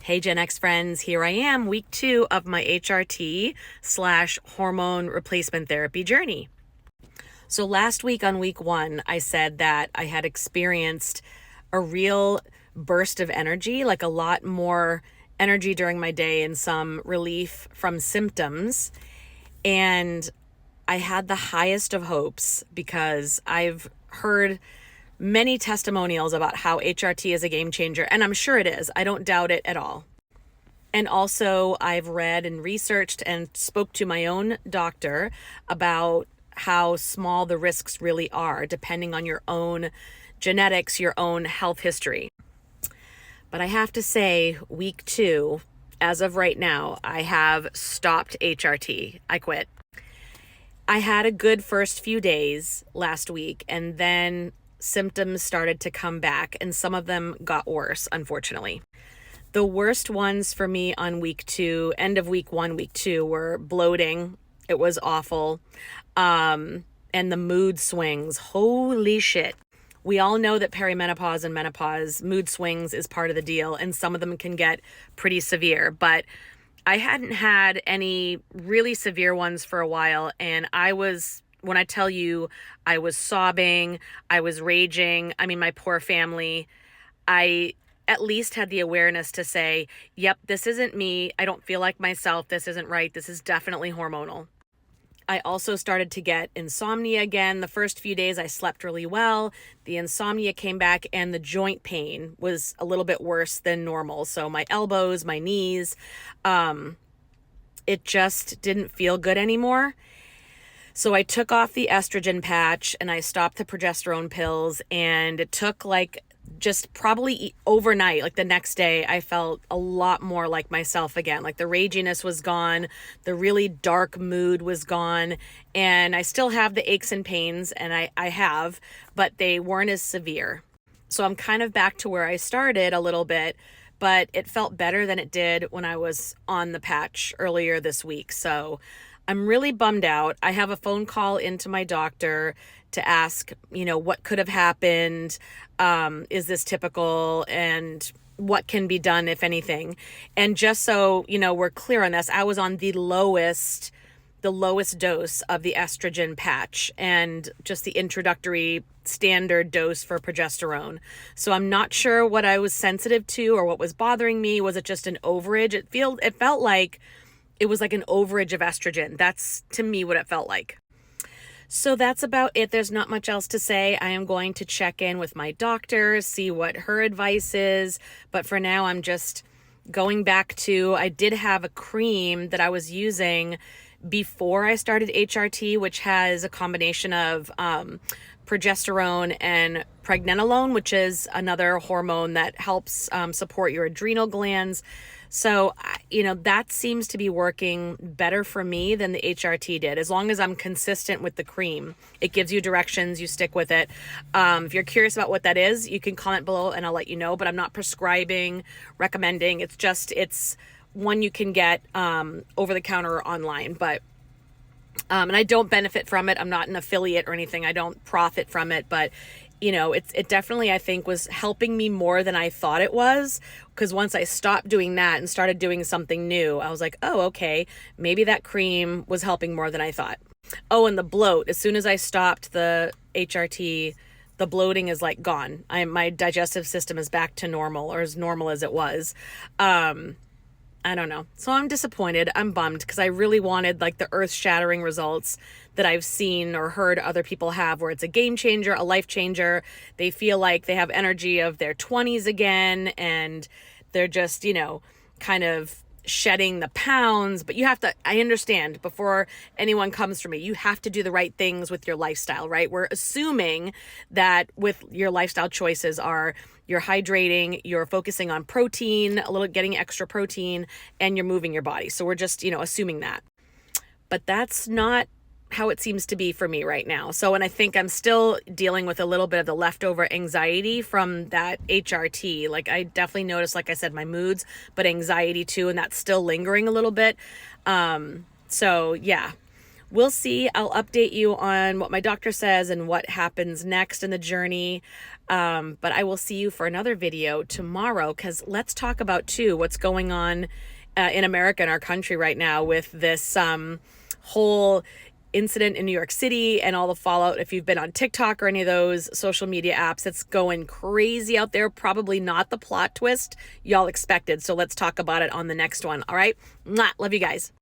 Hey Gen X friends, here I am, week 2 of my HRT / hormone replacement therapy journey. So last week on week 1, I said that I had experienced a real burst of energy, like a lot more energy during my day and some relief from symptoms. And I had the highest of hopes because I've heard many testimonials about how HRT is a game changer, and I'm sure it is. I don't doubt it at all. And also, I've read and researched and spoke to my own doctor about how small the risks really are, depending on your own genetics, your own health history. But I have to say, week 2, as of right now, I have stopped HRT. I quit. I had a good first few days last week, and then symptoms started to come back, and some of them got worse, unfortunately. The worst ones for me on week 2, end of week 1, week 2, were bloating. It was awful. And the mood swings. Holy shit. We all know that perimenopause and menopause, mood swings is part of the deal, and some of them can get pretty severe. But I hadn't had any really severe ones for a while, and when I tell you, I was sobbing, I was raging. I mean, my poor family. I at least had the awareness to say, yep, this isn't me. I don't feel like myself. This isn't right. This is definitely hormonal. I also started to get insomnia again. The first few days I slept really well. The insomnia came back and the joint pain was a little bit worse than normal. So my elbows, my knees, it just didn't feel good anymore. So I took off the estrogen patch and I stopped the progesterone pills, and it took just probably overnight, like the next day, I felt a lot more like myself again. Like the raginess was gone, the really dark mood was gone, and I still have the aches and pains, and I have, but they weren't as severe. So I'm kind of back to where I started a little bit, but it felt better than it did when I was on the patch earlier this week. So I'm really bummed out. I have a phone call into my doctor to ask, what could have happened? Is this typical? And what can be done, if anything? And just so, we're clear on this, I was on the lowest dose of the estrogen patch and just the introductory standard dose for progesterone. So I'm not sure what I was sensitive to or what was bothering me. Was it just an overage? It felt like it was like an overage of estrogen. That's, to me, what it felt like. So that's about it. There's not much else to say. I am going to check in with my doctor, see what her advice is. But for now, I'm just going back to, I did have a cream that I was using before I started HRT, which has a combination of progesterone and pregnenolone, which is another hormone that helps support your adrenal glands. So, that seems to be working better for me than the HRT did. As long as I'm consistent with the cream, it gives you directions, you stick with it. If you're curious about what that is, you can comment below and I'll let you know, but I'm not prescribing, recommending. It's one you can get over the counter or online, but and I don't benefit from it. I'm not an affiliate or anything. I don't profit from it, but it definitely, I think, was helping me more than I thought it was, because once I stopped doing that and started doing something new, I was like, oh, okay, maybe that cream was helping more than I thought. Oh, and the bloat, as soon as I stopped the HRT, the bloating is gone. My digestive system is back to normal, or as normal as it was. I don't know. So I'm disappointed. I'm bummed because I really wanted the earth-shattering results that I've seen or heard other people have, where it's a game changer, a life changer. They feel like they have energy of their 20s again, and they're just, kind of shedding the pounds. But you have to, I understand, before anyone comes for me, you have to do the right things with your lifestyle, right? We're assuming that with your lifestyle choices are you're hydrating, you're focusing on protein, getting extra protein, and you're moving your body. So we're just, assuming that. But that's not how it seems to be for me right now. So, and I think I'm still dealing with a little bit of the leftover anxiety from that HRT. I definitely noticed, like I said, my moods, but anxiety too, and that's still lingering a little bit. So yeah, we'll see. I'll update you on what my doctor says and what happens next in the journey. But I will see you for another video tomorrow, because let's talk about too what's going on in America, in our country right now, with this whole incident in New York City and all the fallout. If you've been on TikTok or any of those social media apps, it's going crazy out there. Probably not the plot twist y'all expected. So let's talk about it on the next one. All right. Mwah. Love you guys.